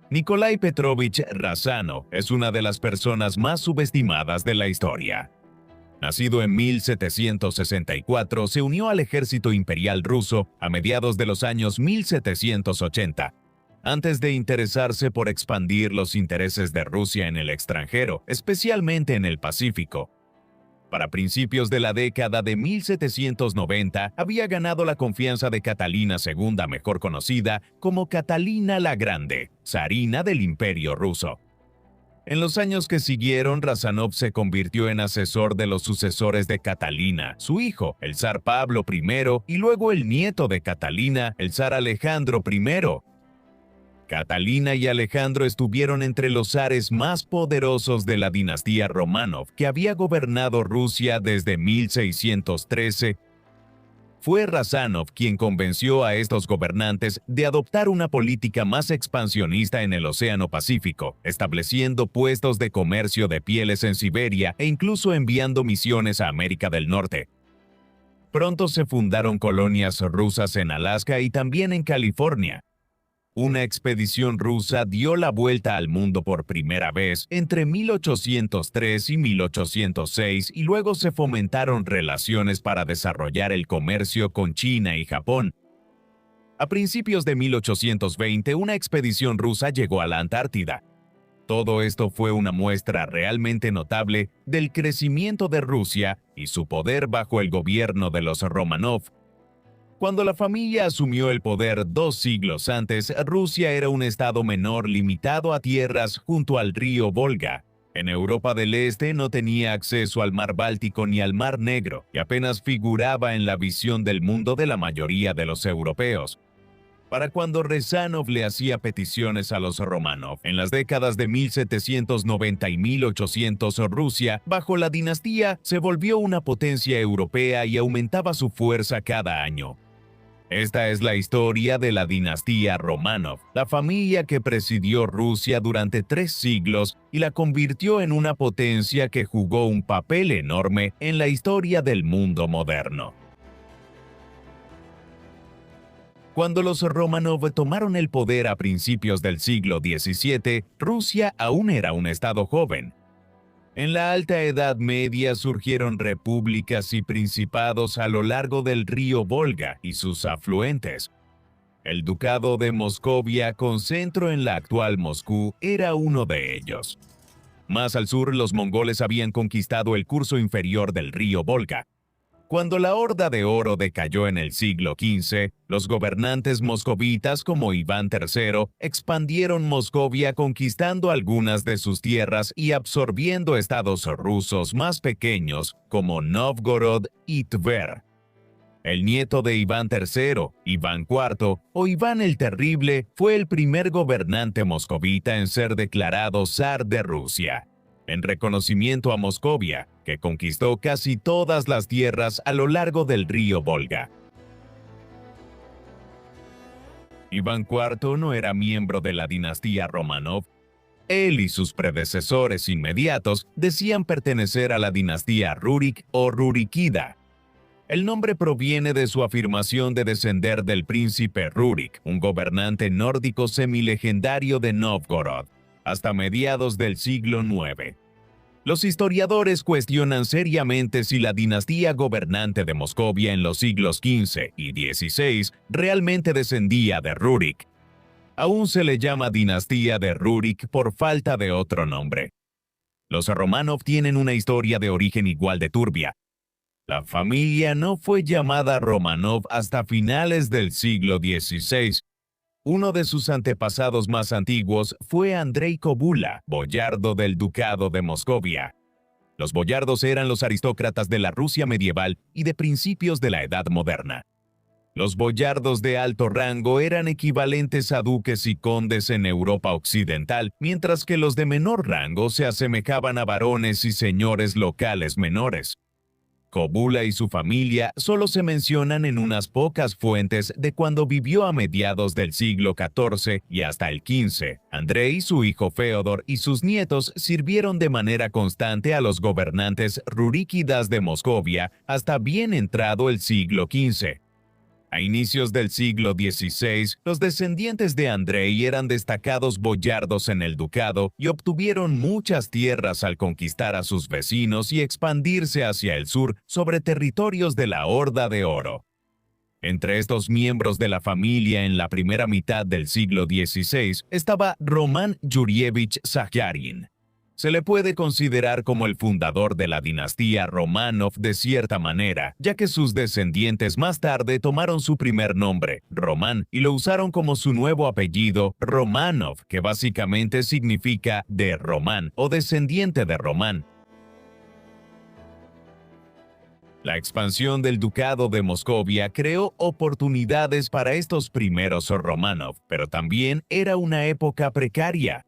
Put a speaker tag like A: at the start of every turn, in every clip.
A: Nikolai Petrovich Razanov es una de las personas más subestimadas de la historia. Nacido en 1764, se unió al ejército imperial ruso a mediados de los años 1780, antes de interesarse por expandir los intereses de Rusia en el extranjero, especialmente en el Pacífico. Para principios de la década de 1790, había ganado la confianza de Catalina II, mejor conocida como Catalina la Grande, zarina del Imperio Ruso. En los años que siguieron, Razanov se convirtió en asesor de los sucesores de Catalina, su hijo, el zar Pablo I, y luego el nieto de Catalina, el zar Alejandro I. Catalina y Alejandro estuvieron entre los zares más poderosos de la dinastía Románov, que había gobernado Rusia desde 1613. Fue Razanov quien convenció a estos gobernantes de adoptar una política más expansionista en el Océano Pacífico, estableciendo puestos de comercio de pieles en Siberia e incluso enviando misiones a América del Norte. Pronto se fundaron colonias rusas en Alaska y también en California. Una expedición rusa dio la vuelta al mundo por primera vez entre 1803 y 1806 y luego se fomentaron relaciones para desarrollar el comercio con China y Japón. A principios de 1820, una expedición rusa llegó a la Antártida. Todo esto fue una muestra realmente notable del crecimiento de Rusia y su poder bajo el gobierno de los Románov. Cuando la familia asumió el poder 2 siglos antes, Rusia era un estado menor limitado a tierras junto al río Volga. En Europa del Este no tenía acceso al mar Báltico ni al mar Negro y apenas figuraba en la visión del mundo de la mayoría de los europeos. Para cuando Razanov le hacía peticiones a los Románov, en las décadas de 1790 y 1800, Rusia, bajo la dinastía, se volvió una potencia europea y aumentaba su fuerza cada año. Esta es la historia de la dinastía Románov, la familia que presidió Rusia durante 3 siglos y la convirtió en una potencia que jugó un papel enorme en la historia del mundo moderno. Cuando los Románov tomaron el poder a principios del siglo XVII, Rusia aún era un estado joven. En la Alta Edad Media surgieron repúblicas y principados a lo largo del río Volga y sus afluentes. El Ducado de Moscovia, con centro en la actual Moscú, era uno de ellos. Más al sur, los mongoles habían conquistado el curso inferior del río Volga. Cuando la Horda de Oro decayó en el siglo XV, los gobernantes moscovitas como Iván III expandieron Moscovia conquistando algunas de sus tierras y absorbiendo estados rusos más pequeños como Novgorod y Tver. El nieto de Iván III, Iván IV o Iván el Terrible, fue el primer gobernante moscovita en ser declarado zar de Rusia, en reconocimiento a Moscovia, que conquistó casi todas las tierras a lo largo del río Volga. Iván IV no era miembro de la dinastía Románov. Él y sus predecesores inmediatos decían pertenecer a la dinastía Rurik o Rurikida. El nombre proviene de su afirmación de descender del príncipe Rurik, un gobernante nórdico semilegendario de Novgorod, hasta mediados del siglo IX. Los historiadores cuestionan seriamente si la dinastía gobernante de Moscovia en los siglos XV y XVI realmente descendía de Rurik. Aún se le llama dinastía de Rurik por falta de otro nombre. Los Románov tienen una historia de origen igual de turbia. La familia no fue llamada Románov hasta finales del siglo XVI. Uno de sus antepasados más antiguos fue Andrei Kobula, boyardo del Ducado de Moscovia. Los boyardos eran los aristócratas de la Rusia medieval y de principios de la Edad Moderna. Los boyardos de alto rango eran equivalentes a duques y condes en Europa occidental, mientras que los de menor rango se asemejaban a barones y señores locales menores. Kobula y su familia solo se mencionan en unas pocas fuentes de cuando vivió a mediados del siglo XIV y hasta el XV. Andrei, su hijo Feodor y sus nietos sirvieron de manera constante a los gobernantes ruríkidas de Moscovia hasta bien entrado el siglo XV. A inicios del siglo XVI, los descendientes de Andrei eran destacados boyardos en el ducado y obtuvieron muchas tierras al conquistar a sus vecinos y expandirse hacia el sur sobre territorios de la Horda de Oro. Entre estos miembros de la familia en la primera mitad del siglo XVI estaba Roman Yurievich Zaharin. Se le puede considerar como el fundador de la dinastía Romanov de cierta manera, ya que sus descendientes más tarde tomaron su primer nombre, Román, y lo usaron como su nuevo apellido, Romanov, que básicamente significa de Román o descendiente de Román. La expansión del Ducado de Moscovia creó oportunidades para estos primeros Romanov, pero también era una época precaria.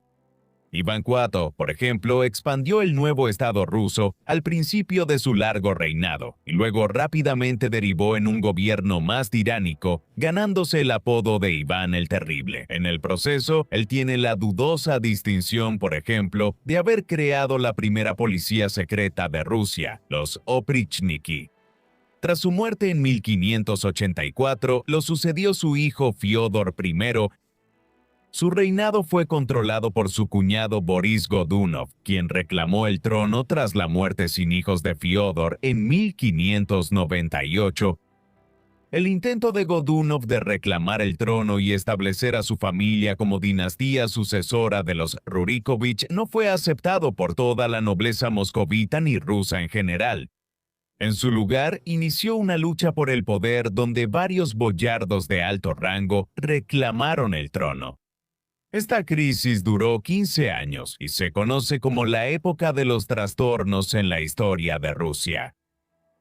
A: Iván IV, por ejemplo, expandió el nuevo estado ruso al principio de su largo reinado y luego rápidamente derivó en un gobierno más tiránico, ganándose el apodo de Iván el Terrible. En el proceso, él tiene la dudosa distinción, por ejemplo, de haber creado la primera policía secreta de Rusia, los Oprichniki. Tras su muerte en 1584, lo sucedió su hijo Fiódor I. Su reinado fue controlado por su cuñado Boris Godunov, quien reclamó el trono tras la muerte sin hijos de Fiódor en 1598. El intento de Godunov de reclamar el trono y establecer a su familia como dinastía sucesora de los Rurikovich no fue aceptado por toda la nobleza moscovita ni rusa en general. En su lugar, inició una lucha por el poder donde varios boyardos de alto rango reclamaron el trono. Esta crisis duró 15 años y se conoce como la época de los trastornos en la historia de Rusia.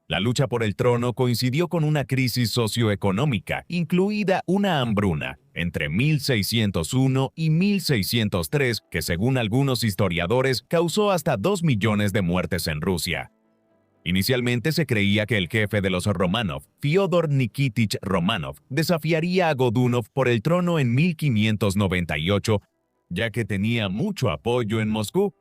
A: La lucha por el trono coincidió con una crisis socioeconómica, incluida una hambruna, entre 1601 y 1603, que según algunos historiadores causó hasta 2 millones de muertes en Rusia. Inicialmente se creía que el jefe de los Romanov, Fyodor Nikitich Romanov, desafiaría a Godunov por el trono en 1598, ya que tenía mucho apoyo en Moscú.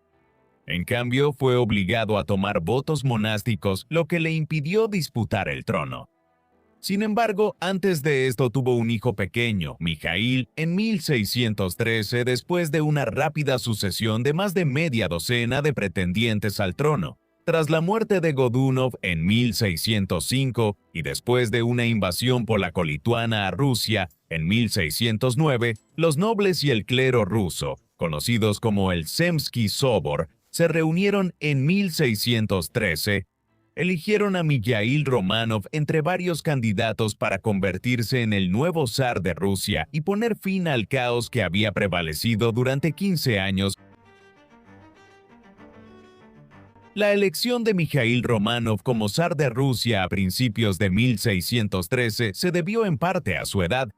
A: En cambio, fue obligado a tomar votos monásticos, lo que le impidió disputar el trono. Sin embargo, antes de esto tuvo un hijo pequeño, Mijaíl, en 1613, después de una rápida sucesión de más de media docena de pretendientes al trono. Tras la muerte de Godunov en 1605 y después de una invasión polaco-lituana a Rusia en 1609, los nobles y el clero ruso, conocidos como el Zemsky Sobor, se reunieron en 1613. Eligieron a Mijaíl Romanov entre varios candidatos para convertirse en el nuevo zar de Rusia y poner fin al caos que había prevalecido durante 15 años. La elección de Mijaíl Romanov como zar de Rusia a principios de 1613 se debió en parte a su edad.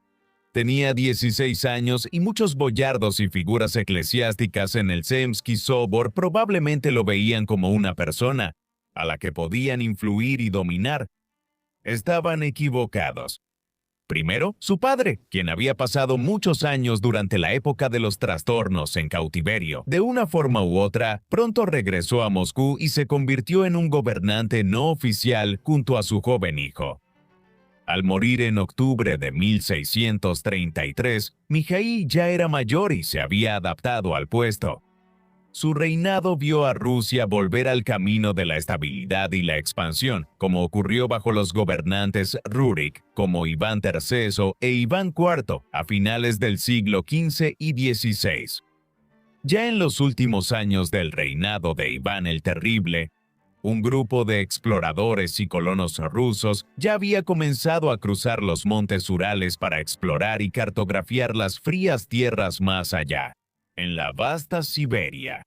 A: Tenía 16 años y muchos boyardos y figuras eclesiásticas en el Zemsky Sobor probablemente lo veían como una persona a la que podían influir y dominar. Estaban equivocados. Primero, su padre, quien había pasado muchos años durante la época de los trastornos en cautiverio. De una forma u otra, pronto regresó a Moscú y se convirtió en un gobernante no oficial junto a su joven hijo. Al morir en octubre de 1633, Mijaíl ya era mayor y se había adaptado al puesto. Su reinado vio a Rusia volver al camino de la estabilidad y la expansión, como ocurrió bajo los gobernantes Rurik, como Iván III e Iván IV, a finales del siglo XV y XVI. Ya en los últimos años del reinado de Iván el Terrible, un grupo de exploradores y colonos rusos ya había comenzado a cruzar los montes Urales para explorar y cartografiar las frías tierras más allá, en la vasta Siberia.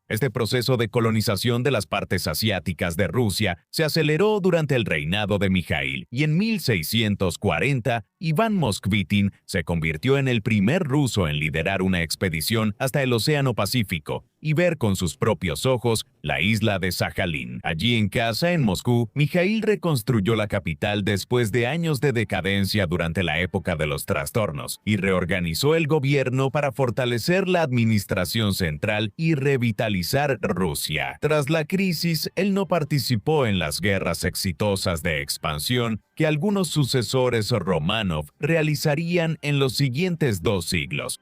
A: Este proceso de colonización de las partes asiáticas de Rusia se aceleró durante el reinado de Mijaíl y en 1640 Iván Moskvitin se convirtió en el primer ruso en liderar una expedición hasta el Océano Pacífico, y ver con sus propios ojos la isla de Sajalín. Allí en casa, en Moscú, Mijaíl reconstruyó la capital después de años de decadencia durante la época de los trastornos y reorganizó el gobierno para fortalecer la administración central y revitalizar Rusia. Tras la crisis, él no participó en las guerras exitosas de expansión que algunos sucesores Románov realizarían en los siguientes 2 siglos.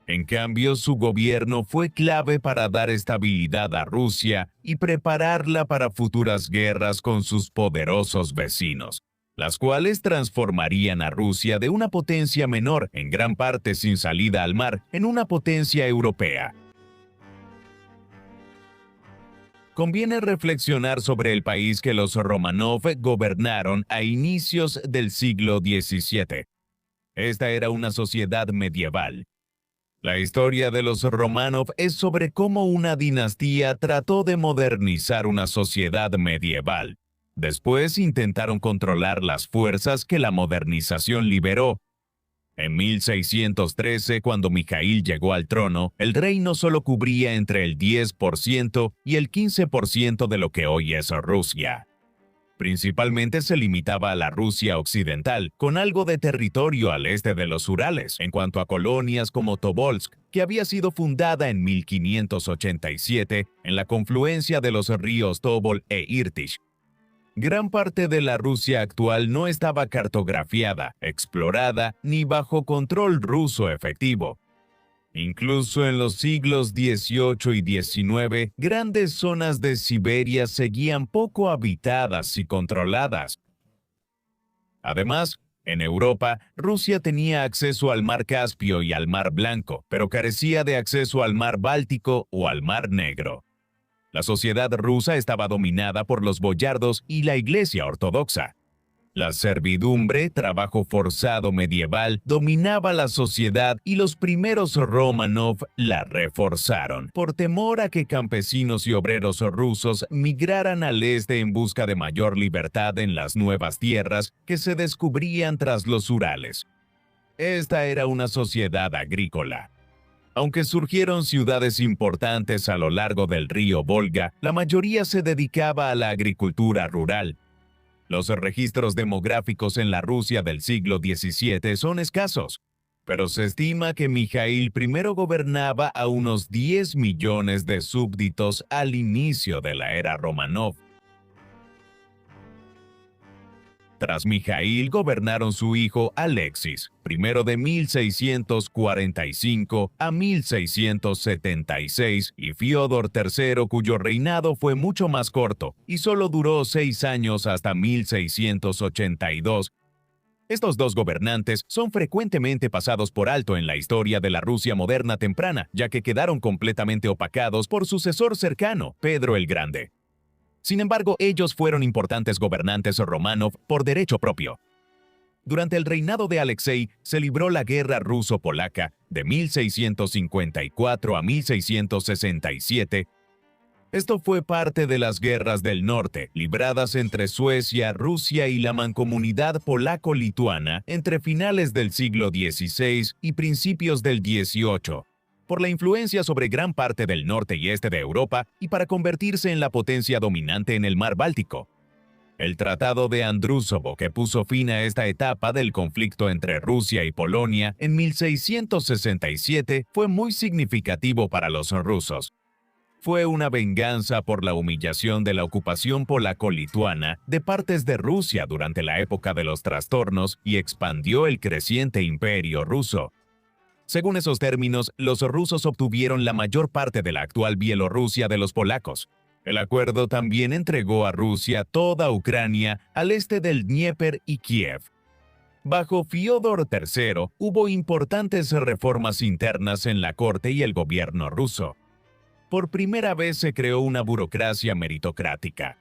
A: En cambio, su gobierno fue clave para dar estabilidad a Rusia y prepararla para futuras guerras con sus poderosos vecinos, las cuales transformarían a Rusia de una potencia menor, en gran parte sin salida al mar, en una potencia europea. Conviene reflexionar sobre el país que los Románov gobernaron a inicios del siglo XVII. Esta era una sociedad medieval. La historia de los Románov es sobre cómo una dinastía trató de modernizar una sociedad medieval. Después intentaron controlar las fuerzas que la modernización liberó. En 1613, cuando Mijaíl llegó al trono, el reino solo cubría entre el 10% y el 15% de lo que hoy es Rusia. Principalmente se limitaba a la Rusia occidental, con algo de territorio al este de los Urales, en cuanto a colonias como Tobolsk, que había sido fundada en 1587 en la confluencia de los ríos Tobol e Irtish. Gran parte de la Rusia actual no estaba cartografiada, explorada, ni bajo control ruso efectivo. Incluso en los siglos XVIII y XIX, grandes zonas de Siberia seguían poco habitadas y controladas. Además, en Europa, Rusia tenía acceso al Mar Caspio y al Mar Blanco, pero carecía de acceso al Mar Báltico o al Mar Negro. La sociedad rusa estaba dominada por los boyardos y la Iglesia Ortodoxa. La servidumbre, trabajo forzado medieval, dominaba la sociedad y los primeros Románov la reforzaron, por temor a que campesinos y obreros rusos migraran al este en busca de mayor libertad en las nuevas tierras que se descubrían tras los Urales. Esta era una sociedad agrícola. Aunque surgieron ciudades importantes a lo largo del río Volga, la mayoría se dedicaba a la agricultura rural. Los registros demográficos en la Rusia del siglo XVII son escasos, pero se estima que Mijaíl primero gobernaba a unos 10 millones de súbditos al inicio de la era Románov. Tras Mijaíl gobernaron su hijo Alexis, primero de 1645 a 1676, y Fiódor III, cuyo reinado fue mucho más corto y solo duró 6 años hasta 1682. Estos 2 gobernantes son frecuentemente pasados por alto en la historia de la Rusia moderna temprana, ya que quedaron completamente opacados por su sucesor cercano, Pedro el Grande. Sin embargo, ellos fueron importantes gobernantes Románov por derecho propio. Durante el reinado de Alexei se libró la Guerra Ruso-Polaca de 1654 a 1667. Esto fue parte de las Guerras del Norte, libradas entre Suecia, Rusia y la Mancomunidad Polaco-Lituana entre finales del siglo XVI y principios del XVIII. Por la influencia sobre gran parte del norte y este de Europa y para convertirse en la potencia dominante en el mar Báltico. El Tratado de Andrúsovo, que puso fin a esta etapa del conflicto entre Rusia y Polonia en 1667, fue muy significativo para los rusos. Fue una venganza por la humillación de la ocupación polaco-lituana de partes de Rusia durante la época de los trastornos y expandió el creciente imperio ruso. Según esos términos, los rusos obtuvieron la mayor parte de la actual Bielorrusia de los polacos. El acuerdo también entregó a Rusia toda Ucrania al este del Dnieper y Kiev. Bajo Fiódor III hubo importantes reformas internas en la corte y el gobierno ruso. Por primera vez se creó una burocracia meritocrática.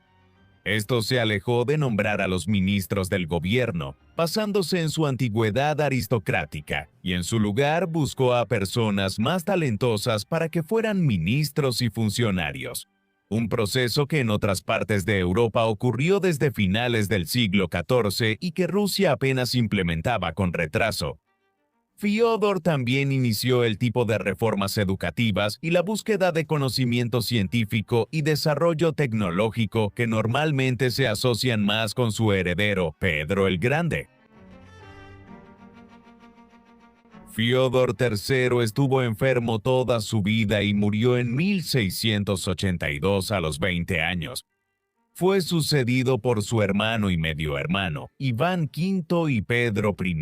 A: Esto se alejó de nombrar a los ministros del gobierno, basándose en su antigüedad aristocrática, y en su lugar buscó a personas más talentosas para que fueran ministros y funcionarios. Un proceso que en otras partes de Europa ocurrió desde finales del siglo XIV y que Rusia apenas implementaba con retraso. Fiódor también inició el tipo de reformas educativas y la búsqueda de conocimiento científico y desarrollo tecnológico que normalmente se asocian más con su heredero, Pedro el Grande. Fiódor III estuvo enfermo toda su vida y murió en 1682 a los 20 años. Fue sucedido por su hermano y medio hermano, Iván V y Pedro I,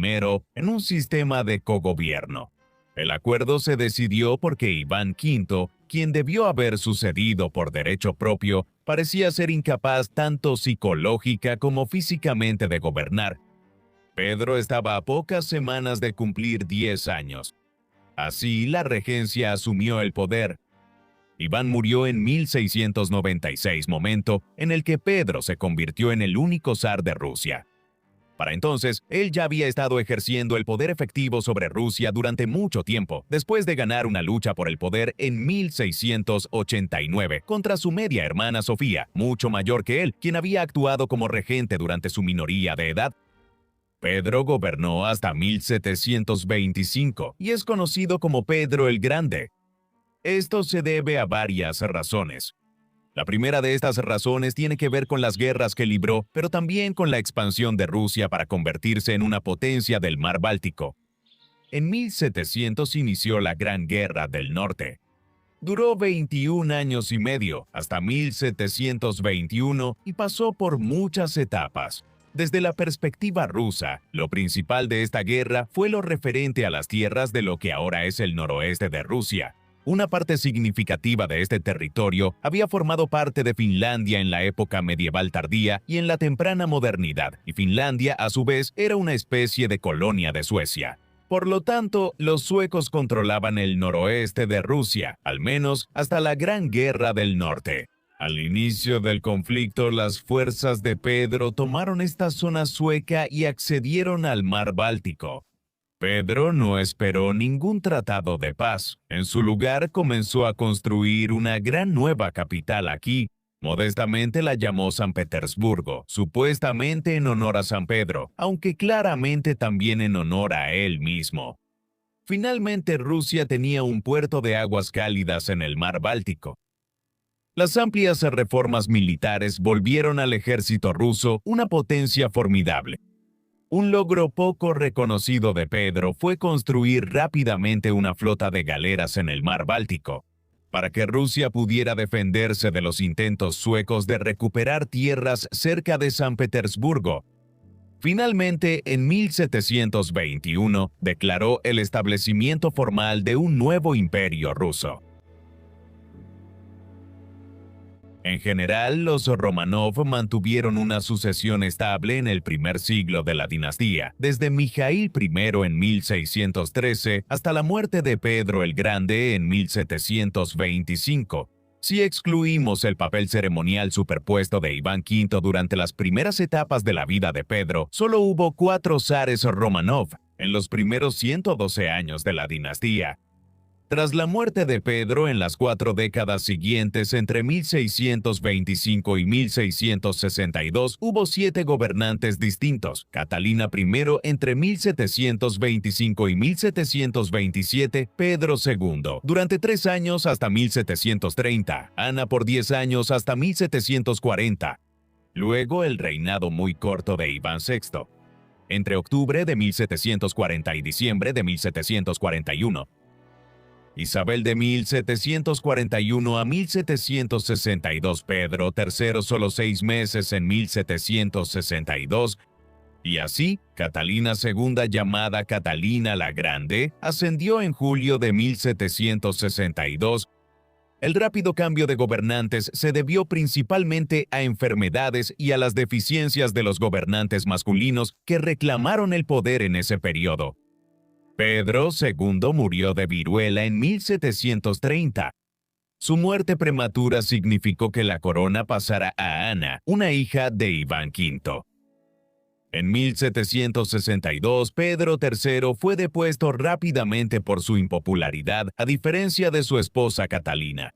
A: en un sistema de cogobierno. El acuerdo se decidió porque Iván V, quien debió haber sucedido por derecho propio, parecía ser incapaz tanto psicológica como físicamente de gobernar. Pedro estaba a pocas semanas de cumplir 10 años. Así, la regencia asumió el poder. Iván murió en 1696, momento en el que Pedro se convirtió en el único zar de Rusia. Para entonces, él ya había estado ejerciendo el poder efectivo sobre Rusia durante mucho tiempo, después de ganar una lucha por el poder en 1689 contra su media hermana Sofía, mucho mayor que él, quien había actuado como regente durante su minoría de edad. Pedro gobernó hasta 1725 y es conocido como Pedro el Grande. Esto se debe a varias razones. La primera de estas razones tiene que ver con las guerras que libró, pero también con la expansión de Rusia para convertirse en una potencia del mar Báltico. En 1700 inició la Gran Guerra del Norte. Duró 21 años y medio, hasta 1721, y pasó por muchas etapas. Desde la perspectiva rusa, lo principal de esta guerra fue lo referente a las tierras de lo que ahora es el noroeste de Rusia. Una parte significativa de este territorio había formado parte de Finlandia en la época medieval tardía y en la temprana modernidad, y Finlandia, a su vez, era una especie de colonia de Suecia. Por lo tanto, los suecos controlaban el noroeste de Rusia, al menos hasta la Gran Guerra del Norte. Al inicio del conflicto, las fuerzas de Pedro tomaron esta zona sueca y accedieron al mar Báltico. Pedro no esperó ningún tratado de paz. En su lugar, comenzó a construir una gran nueva capital aquí. Modestamente la llamó San Petersburgo, supuestamente en honor a San Pedro, aunque claramente también en honor a él mismo. Finalmente, Rusia tenía un puerto de aguas cálidas en el mar Báltico. Las amplias reformas militares volvieron al ejército ruso una potencia formidable. Un logro poco reconocido de Pedro fue construir rápidamente una flota de galeras en el mar Báltico, para que Rusia pudiera defenderse de los intentos suecos de recuperar tierras cerca de San Petersburgo. Finalmente, en 1721, declaró el establecimiento formal de un nuevo imperio ruso. En general, los Románov mantuvieron una sucesión estable en el primer siglo de la dinastía, desde Mijaíl I en 1613 hasta la muerte de Pedro el Grande en 1725. Si excluimos el papel ceremonial superpuesto de Iván V durante las primeras etapas de la vida de Pedro, solo hubo 4 zares Románov en los primeros 112 años de la dinastía. Tras la muerte de Pedro en las 4 décadas siguientes, entre 1625 y 1662, hubo 7 gobernantes distintos. Catalina I entre 1725 y 1727, Pedro II, durante 3 años hasta 1730, Ana por 10 años hasta 1740. Luego el reinado muy corto de Iván VI, entre octubre de 1740 y diciembre de 1741. Isabel de 1741 a 1762, Pedro III solo 6 meses en 1762, y así, Catalina II, llamada Catalina la Grande, ascendió en julio de 1762. El rápido cambio de gobernantes se debió principalmente a enfermedades y a las deficiencias de los gobernantes masculinos que reclamaron el poder en ese periodo. Pedro II murió de viruela en 1730. Su muerte prematura significó que la corona pasara a Ana, una hija de Iván V. En 1762, Pedro III fue depuesto rápidamente por su impopularidad, a diferencia de su esposa Catalina.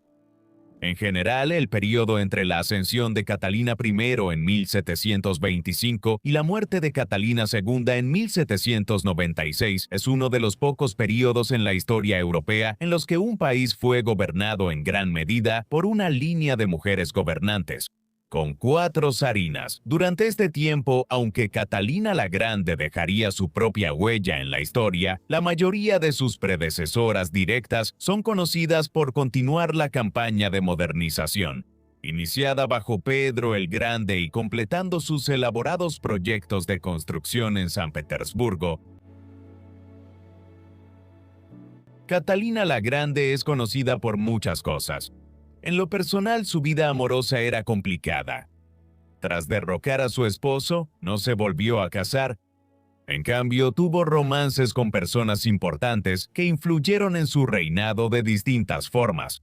A: En general, el periodo entre la ascensión de Catalina I en 1725 y la muerte de Catalina II en 1796 es uno de los pocos periodos en la historia europea en los que un país fue gobernado en gran medida por una línea de mujeres gobernantes, con 4 zarinas. Durante este tiempo, aunque Catalina la Grande dejaría su propia huella en la historia, la mayoría de sus predecesoras directas son conocidas por continuar la campaña de modernización, iniciada bajo Pedro el Grande y completando sus elaborados proyectos de construcción en San Petersburgo. Catalina la Grande es conocida por muchas cosas. En lo personal, su vida amorosa era complicada. Tras derrocar a su esposo, no se volvió a casar. En cambio, tuvo romances con personas importantes que influyeron en su reinado de distintas formas.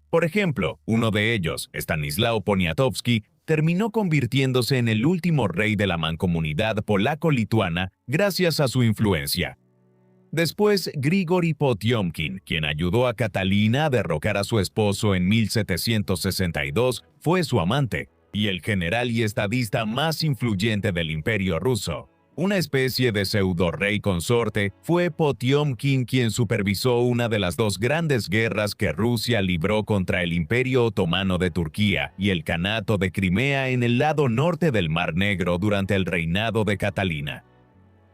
A: Por ejemplo, uno de ellos, Stanislao Poniatowski, terminó convirtiéndose en el último rey de la mancomunidad polaco-lituana gracias a su influencia. Después, Grigori Potiomkin, quien ayudó a Catalina a derrocar a su esposo en 1762, fue su amante, y el general y estadista más influyente del Imperio ruso. Una especie de pseudo-rey consorte, fue Potiomkin quien supervisó una de las 2 grandes guerras que Rusia libró contra el Imperio Otomano de Turquía y el Kanato de Crimea en el lado norte del Mar Negro durante el reinado de Catalina.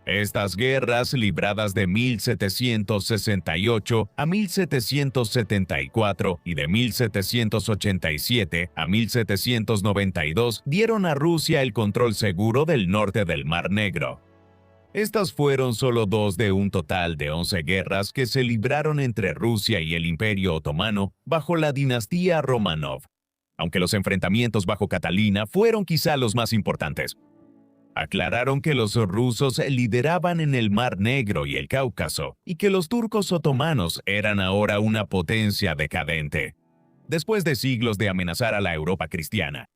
A: Estas guerras, libradas de 1768 a 1774 y de 1787 a 1792, dieron a Rusia el control seguro del norte del Mar Negro. Estas fueron solo 2 de un total de 11 guerras que se libraron entre Rusia y el Imperio Otomano bajo la dinastía Romanov, aunque los enfrentamientos bajo Catalina fueron quizá los más importantes. Aclararon que los rusos lideraban en el Mar Negro y el Cáucaso, y que los turcos otomanos eran ahora una potencia decadente, después de siglos de amenazar a la Europa cristiana.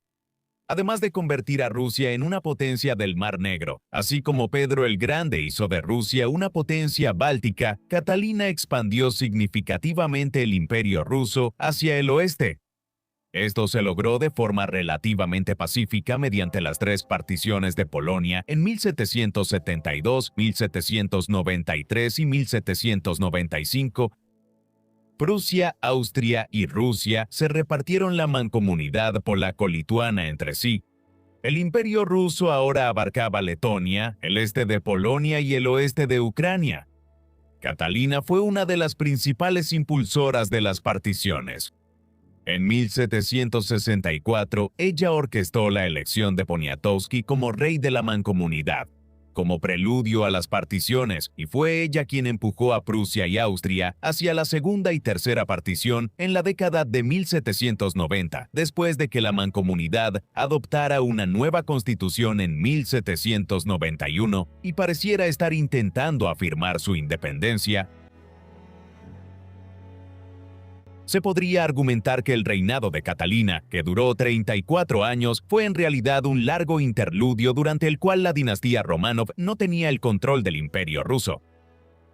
A: Además de convertir a Rusia en una potencia del Mar Negro, así como Pedro el Grande hizo de Rusia una potencia báltica, Catalina expandió significativamente el Imperio ruso hacia el oeste. Esto se logró de forma relativamente pacífica mediante las 3 particiones de Polonia en 1772, 1793 y 1795. Prusia, Austria y Rusia se repartieron la mancomunidad polaco-lituana entre sí. El Imperio ruso ahora abarcaba Letonia, el este de Polonia y el oeste de Ucrania. Catalina fue una de las principales impulsoras de las particiones. En 1764, ella orquestó la elección de Poniatowski como rey de la mancomunidad, como preludio a las particiones, y fue ella quien empujó a Prusia y Austria hacia la segunda y tercera partición en la década de 1790, después de que la mancomunidad adoptara una nueva constitución en 1791 y pareciera estar intentando afirmar su independencia. Se podría argumentar que el reinado de Catalina, que duró 34 años, fue en realidad un largo interludio durante el cual la dinastía Romanov no tenía el control del Imperio ruso.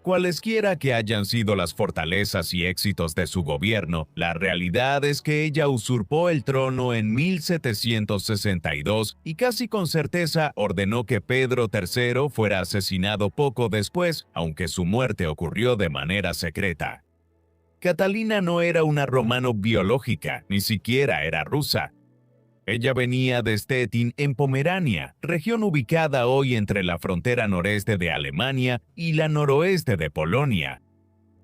A: Cualesquiera que hayan sido las fortalezas y éxitos de su gobierno, la realidad es que ella usurpó el trono en 1762 y casi con certeza ordenó que Pedro III fuera asesinado poco después, aunque su muerte ocurrió de manera secreta. Catalina no era una romano biológica, ni siquiera era rusa. Ella venía de Stettin en Pomerania, región ubicada hoy entre la frontera noreste de Alemania y la noroeste de Polonia.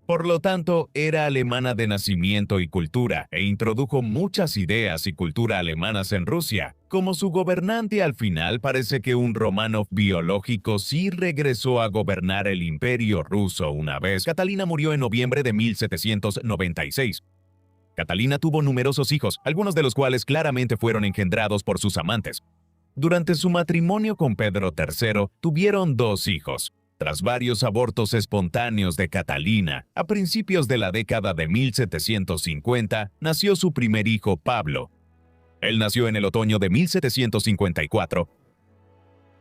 A: Por lo tanto, era alemana de nacimiento y cultura, e introdujo muchas ideas y cultura alemanas en Rusia. Como su gobernante, al final parece que un romano biológico sí regresó a gobernar el Imperio ruso una vez. Catalina murió en noviembre de 1796. Catalina tuvo numerosos hijos, algunos de los cuales claramente fueron engendrados por sus amantes. Durante su matrimonio con Pedro III, tuvieron 2 hijos. Tras varios abortos espontáneos de Catalina, a principios de la década de 1750, nació su primer hijo, Pablo. Él nació en el otoño de 1754.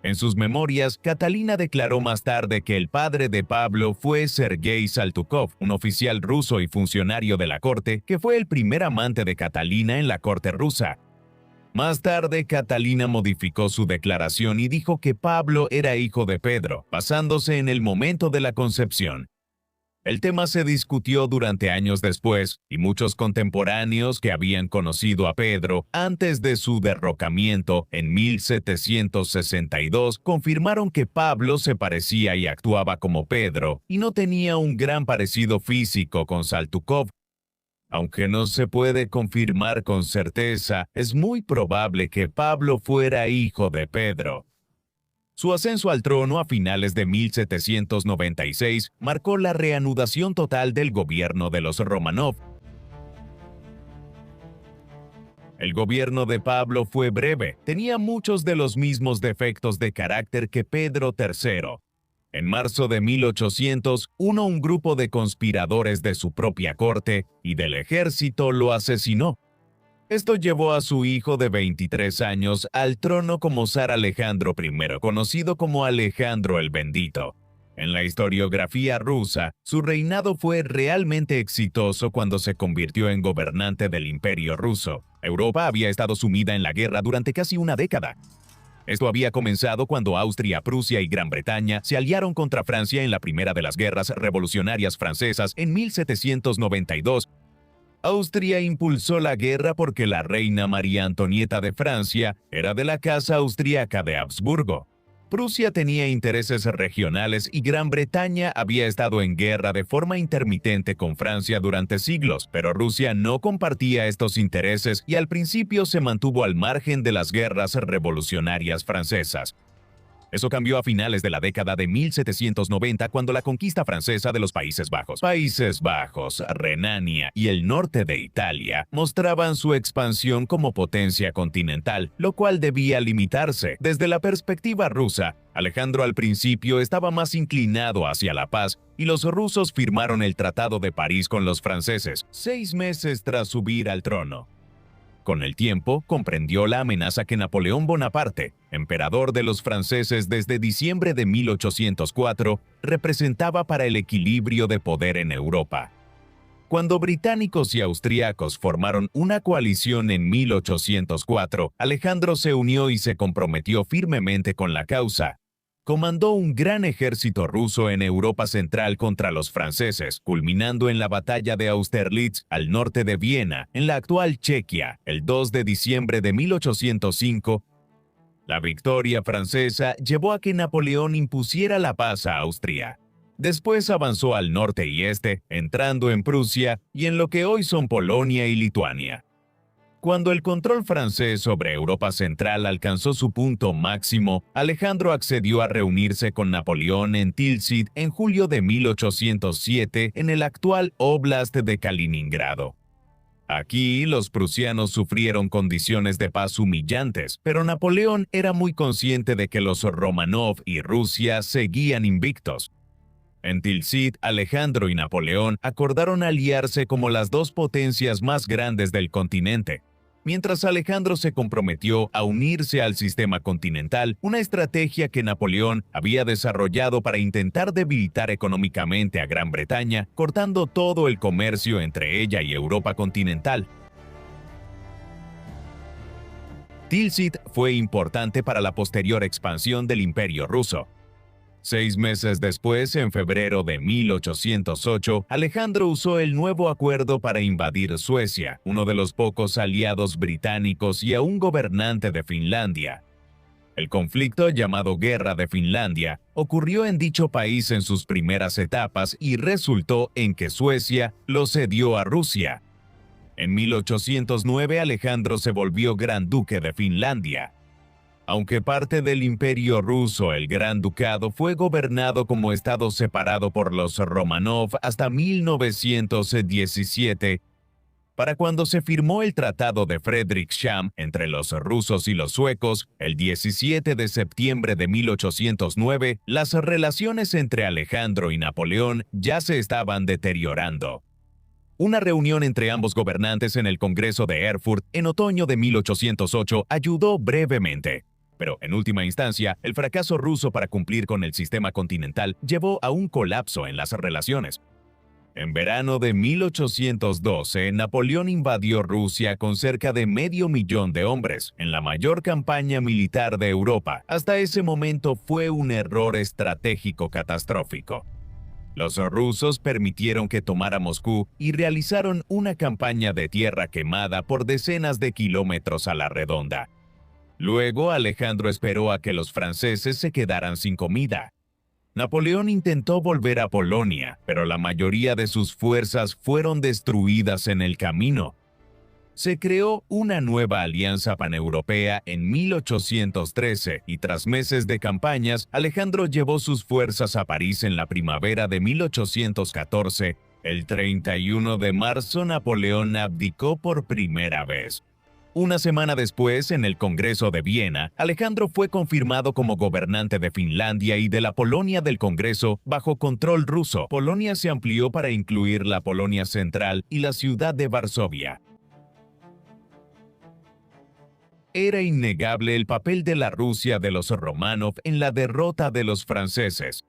A: En sus memorias, Catalina declaró más tarde que el padre de Pablo fue Sergei Saltykov, un oficial ruso y funcionario de la corte que fue el primer amante de Catalina en la corte rusa. Más tarde, Catalina modificó su declaración y dijo que Pablo era hijo de Pedro, basándose en el momento de la concepción. El tema se discutió durante años después, y muchos contemporáneos que habían conocido a Pedro antes de su derrocamiento en 1762 confirmaron que Pablo se parecía y actuaba como Pedro, y no tenía un gran parecido físico con Saltykov. Aunque no se puede confirmar con certeza, es muy probable que Pablo fuera hijo de Pedro. Su ascenso al trono a finales de 1796 marcó la reanudación total del gobierno de los Románov. El gobierno de Pablo fue breve, tenía muchos de los mismos defectos de carácter que Pedro III. En marzo de 1800, un grupo de conspiradores de su propia corte y del ejército lo asesinó. Esto llevó a su hijo de 23 años al trono como zar Alejandro I, conocido como Alejandro el Bendito. En la historiografía rusa, su reinado fue realmente exitoso cuando se convirtió en gobernante del Imperio ruso. Europa había estado sumida en la guerra durante casi una década. Esto había comenzado cuando Austria, Prusia y Gran Bretaña se aliaron contra Francia en la primera de las guerras revolucionarias francesas en 1792. Austria impulsó la guerra porque la reina María Antonieta de Francia era de la casa austríaca de Habsburgo. Prusia tenía intereses regionales y Gran Bretaña había estado en guerra de forma intermitente con Francia durante siglos, pero Rusia no compartía estos intereses y al principio se mantuvo al margen de las guerras revolucionarias francesas. Eso cambió a finales de la década de 1790 cuando la conquista francesa de los Países Bajos, Renania y el norte de Italia mostraban su expansión como potencia continental, lo cual debía limitarse. Desde la perspectiva rusa, Alejandro al principio estaba más inclinado hacia la paz y los rusos firmaron el Tratado de París con los franceses, 6 meses tras subir al trono. Con el tiempo, comprendió la amenaza que Napoleón Bonaparte, emperador de los franceses desde diciembre de 1804, representaba para el equilibrio de poder en Europa. Cuando británicos y austríacos formaron una coalición en 1804, Alejandro se unió y se comprometió firmemente con la causa. Comandó un gran ejército ruso en Europa Central contra los franceses, culminando en la batalla de Austerlitz al norte de Viena, en la actual Chequia, el 2 de diciembre de 1805. La victoria francesa llevó a que Napoleón impusiera la paz a Austria. Después avanzó al norte y este, entrando en Prusia y en lo que hoy son Polonia y Lituania. Cuando el control francés sobre Europa Central alcanzó su punto máximo, Alejandro accedió a reunirse con Napoleón en Tilsit en julio de 1807 en el actual Oblast de Kaliningrado. Aquí, los prusianos sufrieron condiciones de paz humillantes, pero Napoleón era muy consciente de que los Románov y Rusia seguían invictos. En Tilsit, Alejandro y Napoleón acordaron aliarse como las dos potencias más grandes del continente. Mientras Alejandro se comprometió a unirse al sistema continental, una estrategia que Napoleón había desarrollado para intentar debilitar económicamente a Gran Bretaña, cortando todo el comercio entre ella y Europa continental. Tilsit fue importante para la posterior expansión del Imperio ruso. 6 meses después, en febrero de 1808, Alejandro usó el nuevo acuerdo para invadir Suecia, uno de los pocos aliados británicos y aún gobernante de Finlandia. El conflicto, llamado Guerra de Finlandia, ocurrió en dicho país en sus primeras etapas y resultó en que Suecia lo cedió a Rusia. En 1809, Alejandro se volvió Gran Duque de Finlandia. Aunque parte del Imperio ruso, el Gran Ducado fue gobernado como estado separado por los Románov hasta 1917, para cuando se firmó el Tratado de Fredrikshamn entre los rusos y los suecos, el 17 de septiembre de 1809, las relaciones entre Alejandro y Napoleón ya se estaban deteriorando. Una reunión entre ambos gobernantes en el Congreso de Erfurt en otoño de 1808 ayudó brevemente. Pero, en última instancia, el fracaso ruso para cumplir con el sistema continental llevó a un colapso en las relaciones. En verano de 1812, Napoleón invadió Rusia con cerca de 500.000 de hombres, en la mayor campaña militar de Europa. Hasta ese momento fue un error estratégico catastrófico. Los rusos permitieron que tomara Moscú y realizaron una campaña de tierra quemada por decenas de kilómetros a la redonda. Luego, Alejandro esperó a que los franceses se quedaran sin comida. Napoleón intentó volver a Polonia, pero la mayoría de sus fuerzas fueron destruidas en el camino. Se creó una nueva alianza paneuropea en 1813 y tras meses de campañas, Alejandro llevó sus fuerzas a París en la primavera de 1814. El 31 de marzo, Napoleón abdicó por primera vez. Una semana después, en el Congreso de Viena, Alejandro fue confirmado como gobernante de Finlandia y de la Polonia del Congreso bajo control ruso. Polonia se amplió para incluir la Polonia Central y la ciudad de Varsovia. Era innegable el papel de la Rusia de los Románov en la derrota de los franceses.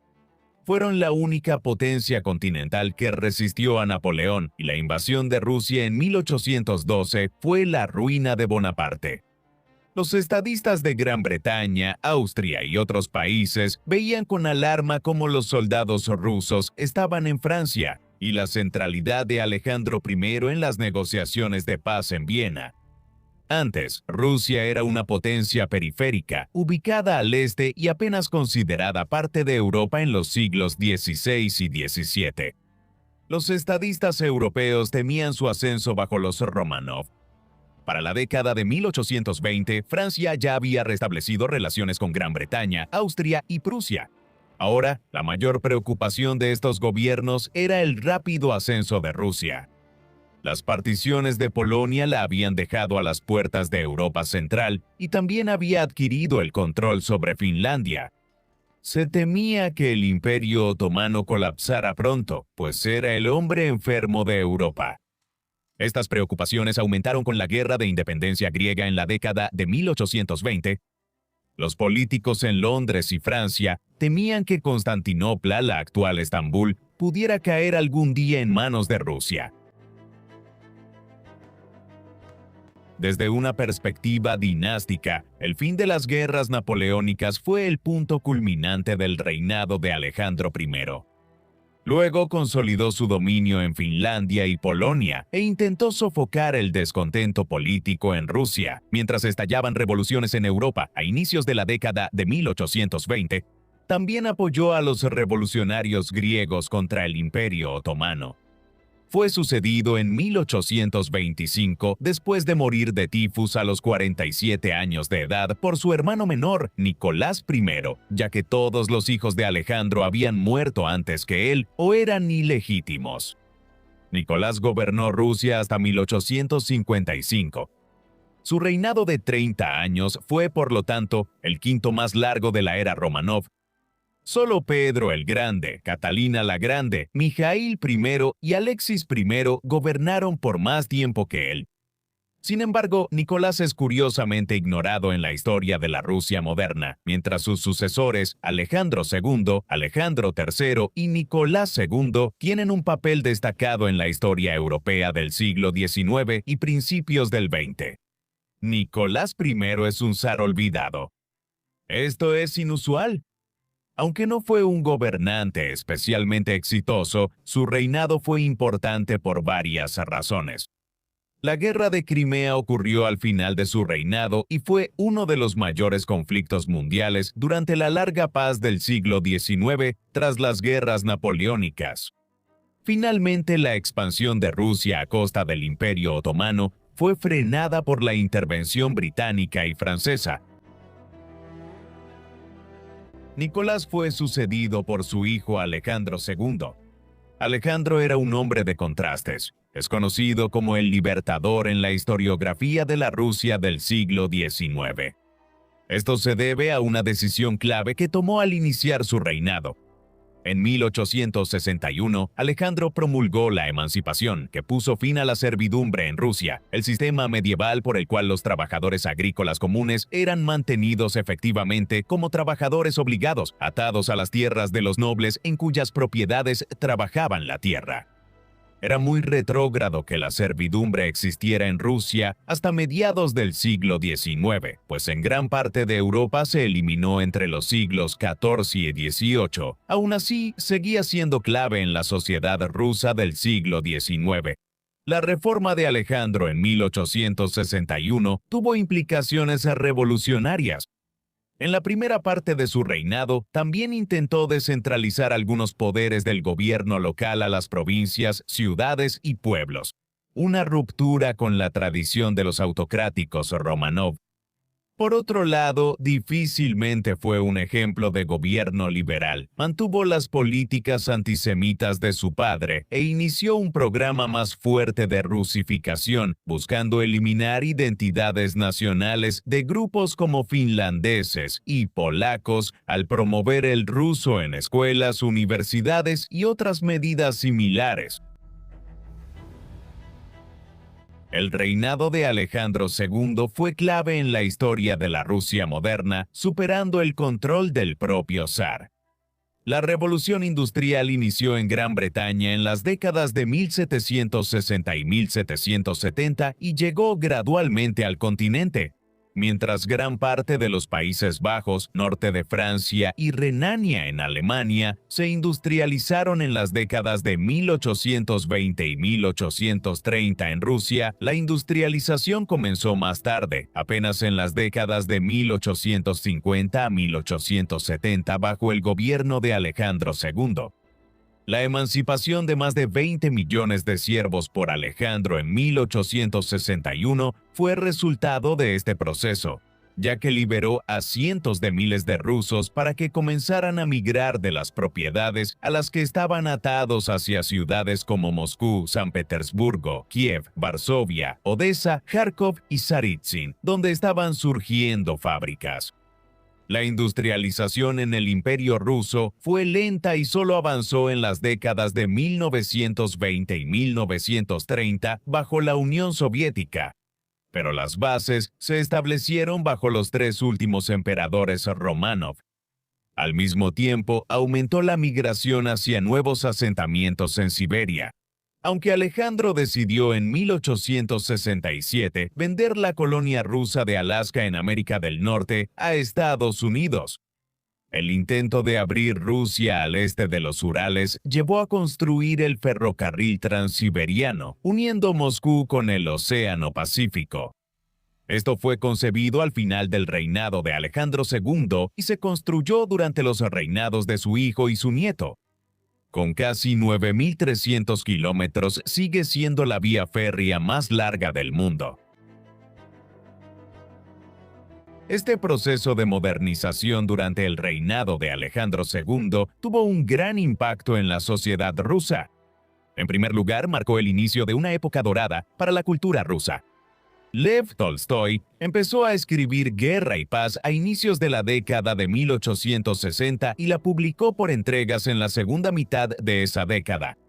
A: Fueron la única potencia continental que resistió a Napoleón, y la invasión de Rusia en 1812 fue la ruina de Bonaparte. Los estadistas de Gran Bretaña, Austria y otros países veían con alarma cómo los soldados rusos estaban en Francia y la centralidad de Alejandro I en las negociaciones de paz en Viena. Antes, Rusia era una potencia periférica, ubicada al este y apenas considerada parte de Europa en los siglos XVI y XVII. Los estadistas europeos temían su ascenso bajo los Románov. Para la década de 1820, Francia ya había restablecido relaciones con Gran Bretaña, Austria y Prusia. Ahora, la mayor preocupación de estos gobiernos era el rápido ascenso de Rusia. Las particiones de Polonia la habían dejado a las puertas de Europa Central y también había adquirido el control sobre Finlandia. Se temía que el Imperio Otomano colapsara pronto, pues era el hombre enfermo de Europa. Estas preocupaciones aumentaron con la Guerra de Independencia griega en la década de 1820. Los políticos en Londres y Francia temían que Constantinopla, la actual Estambul, pudiera caer algún día en manos de Rusia. Desde una perspectiva dinástica, el fin de las guerras napoleónicas fue el punto culminante del reinado de Alejandro I. Luego consolidó su dominio en Finlandia y Polonia e intentó sofocar el descontento político en Rusia. Mientras estallaban revoluciones en Europa a inicios de la década de 1820, también apoyó a los revolucionarios griegos contra el Imperio Otomano. Fue sucedido en 1825 después de morir de tifus a los 47 años de edad por su hermano menor, Nicolás I, ya que todos los hijos de Alejandro habían muerto antes que él o eran ilegítimos. Nicolás gobernó Rusia hasta 1855. Su reinado de 30 años fue, por lo tanto, el quinto más largo de la era Románov. Solo Pedro el Grande, Catalina la Grande, Mijaíl I y Alexis I gobernaron por más tiempo que él. Sin embargo, Nicolás es curiosamente ignorado en la historia de la Rusia moderna, mientras sus sucesores, Alejandro II, Alejandro III y Nicolás II, tienen un papel destacado en la historia europea del siglo XIX y principios del XX. Nicolás I es un zar olvidado. Esto es inusual. Aunque no fue un gobernante especialmente exitoso, su reinado fue importante por varias razones. La Guerra de Crimea ocurrió al final de su reinado y fue uno de los mayores conflictos mundiales durante la larga paz del siglo XIX tras las guerras napoleónicas. Finalmente, la expansión de Rusia a costa del Imperio Otomano fue frenada por la intervención británica y francesa. Nicolás fue sucedido por su hijo Alejandro II. Alejandro era un hombre de contrastes. Es conocido como el libertador en la historiografía de la Rusia del siglo XIX. Esto se debe a una decisión clave que tomó al iniciar su reinado. En 1861, Alejandro promulgó la emancipación, que puso fin a la servidumbre en Rusia, el sistema medieval por el cual los trabajadores agrícolas comunes eran mantenidos efectivamente como trabajadores obligados, atados a las tierras de los nobles en cuyas propiedades trabajaban la tierra. Era muy retrógrado que la servidumbre existiera en Rusia hasta mediados del siglo XIX, pues en gran parte de Europa se eliminó entre los siglos XIV y XVIII. Aún así, seguía siendo clave en la sociedad rusa del siglo XIX. La reforma de Alejandro en 1861 tuvo implicaciones revolucionarias. En la primera parte de su reinado, también intentó descentralizar algunos poderes del gobierno local a las provincias, ciudades y pueblos. Una ruptura con la tradición de los autocráticos Romanov. Por otro lado, difícilmente fue un ejemplo de gobierno liberal. Mantuvo las políticas antisemitas de su padre e inició un programa más fuerte de rusificación, buscando eliminar identidades nacionales de grupos como finlandeses y polacos al promover el ruso en escuelas, universidades y otras medidas similares. El reinado de Alejandro II fue clave en la historia de la Rusia moderna, superando el control del propio zar. La revolución industrial inició en Gran Bretaña en las décadas de 1760 y 1770 y llegó gradualmente al continente, mientras gran parte de los Países Bajos, norte de Francia y Renania en Alemania se industrializaron en las décadas de 1820 y 1830 en Rusia. La industrialización comenzó más tarde, apenas en las décadas de 1850 a 1870 bajo el gobierno de Alejandro II. La emancipación de más de 20 millones de siervos por Alejandro en 1861 fue resultado de este proceso, ya que liberó a cientos de miles de rusos para que comenzaran a migrar de las propiedades a las que estaban atados hacia ciudades como Moscú, San Petersburgo, Kiev, Varsovia, Odessa, Kharkov y Tsaritsyn, donde estaban surgiendo fábricas. La industrialización en el Imperio ruso fue lenta y solo avanzó en las décadas de 1920 y 1930 bajo la Unión Soviética. Pero las bases se establecieron bajo los tres últimos emperadores Romanov. Al mismo tiempo, aumentó la migración hacia nuevos asentamientos en Siberia. Aunque Alejandro decidió en 1867 vender la colonia rusa de Alaska en América del Norte a Estados Unidos. El intento de abrir Rusia al este de los Urales llevó a construir el ferrocarril transiberiano, uniendo Moscú con el Océano Pacífico. Esto fue concebido al final del reinado de Alejandro II y se construyó durante los reinados de su hijo y su nieto. Con casi 9.300 kilómetros, sigue siendo la vía férrea más larga del mundo. Este proceso de modernización durante el reinado de Alejandro II tuvo un gran impacto en la sociedad rusa. En primer lugar, marcó el inicio de una época dorada para la cultura rusa. Lev Tolstoy empezó a escribir Guerra y Paz a inicios de la década de 1860 y la publicó por entregas en la segunda mitad de esa década.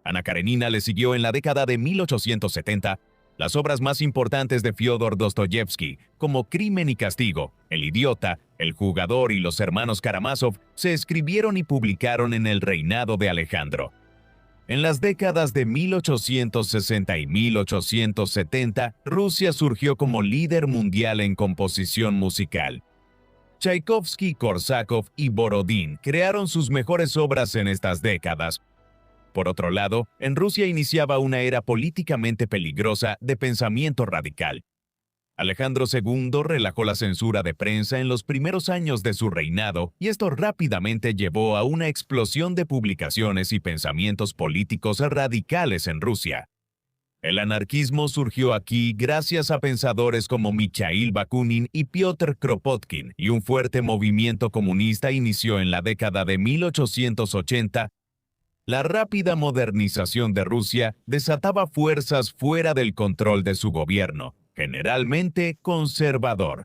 A: Ana Karenina le siguió en la década de 1870. Las obras más importantes de Fyodor Dostoyevsky, como Crimen y Castigo, El Idiota, El Jugador y Los Hermanos Karamazov, se escribieron y publicaron en el reinado de Alejandro. En las décadas de 1860 y 1870, Rusia surgió como líder mundial en composición musical. Tchaikovsky, Korsakov y Borodín crearon sus mejores obras en estas décadas. Por otro lado, en Rusia iniciaba una era políticamente peligrosa de pensamiento radical. Alejandro II relajó la censura de prensa en los primeros años de su reinado y esto rápidamente llevó a una explosión de publicaciones y pensamientos políticos radicales en Rusia. El anarquismo surgió aquí gracias a pensadores como Mikhail Bakunin y Piotr Kropotkin, y un fuerte movimiento comunista inició en la década de 1880. La rápida modernización de Rusia desataba fuerzas fuera del control de su gobierno, generalmente conservador.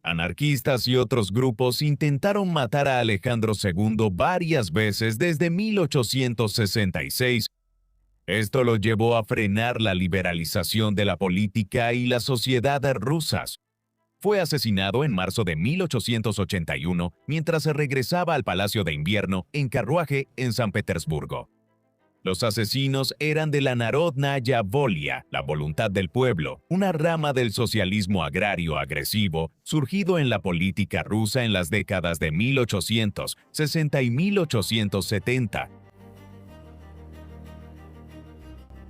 A: Anarquistas y otros grupos intentaron matar a Alejandro II varias veces desde 1866. Esto lo llevó a frenar la liberalización de la política y la sociedad rusas. Fue asesinado en marzo de 1881 mientras se regresaba al Palacio de Invierno en carruaje en San Petersburgo. Los asesinos eran de la Narodnaya Volia, la voluntad del pueblo, una rama del socialismo agrario agresivo surgido en la política rusa en las décadas de 1860 y 1870.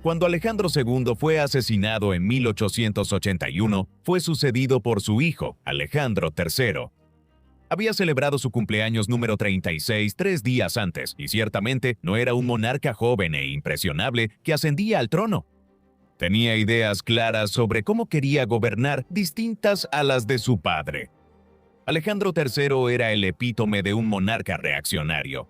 A: Cuando Alejandro II fue asesinado en 1881, fue sucedido por su hijo, Alejandro III. Había celebrado su cumpleaños número 36 3 días antes, y ciertamente no era un monarca joven e impresionable que ascendía al trono. Tenía ideas claras sobre cómo quería gobernar, distintas a las de su padre. Alejandro III era el epítome de un monarca reaccionario.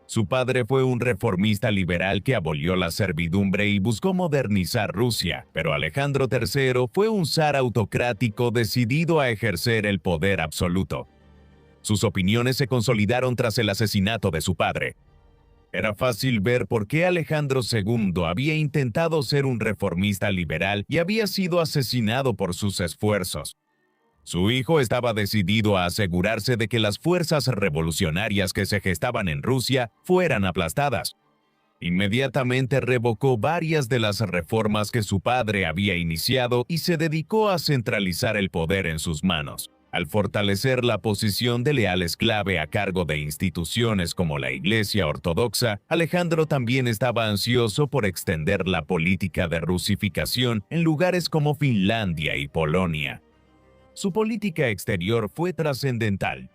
A: Su padre fue un reformista liberal que abolió la servidumbre y buscó modernizar Rusia, pero Alejandro III fue un zar autocrático decidido a ejercer el poder absoluto. Sus opiniones se consolidaron tras el asesinato de su padre. Era fácil ver por qué Alejandro II había intentado ser un reformista liberal y había sido asesinado por sus esfuerzos. Su hijo estaba decidido a asegurarse de que las fuerzas revolucionarias que se gestaban en Rusia fueran aplastadas. Inmediatamente revocó varias de las reformas que su padre había iniciado y se dedicó a centralizar el poder en sus manos. Al fortalecer la posición de leales clave a cargo de instituciones como la Iglesia Ortodoxa, Alejandro también estaba ansioso por extender la política de rusificación en lugares como Finlandia y Polonia. Su política exterior fue trascendental.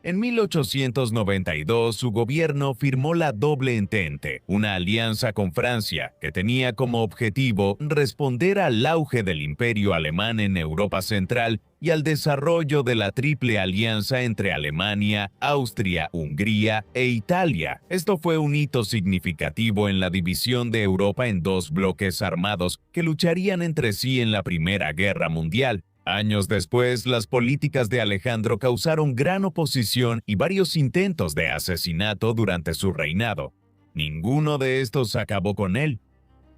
A: En 1892, su gobierno firmó la Doble Entente, una alianza con Francia que tenía como objetivo responder al auge del Imperio alemán en Europa Central y al desarrollo de la Triple Alianza entre Alemania, Austria, Hungría e Italia. Esto fue un hito significativo en la división de Europa en dos bloques armados que lucharían entre sí en la Primera Guerra Mundial. Años después, las políticas de Alejandro causaron gran oposición y varios intentos de asesinato durante su reinado. Ninguno de estos acabó con él.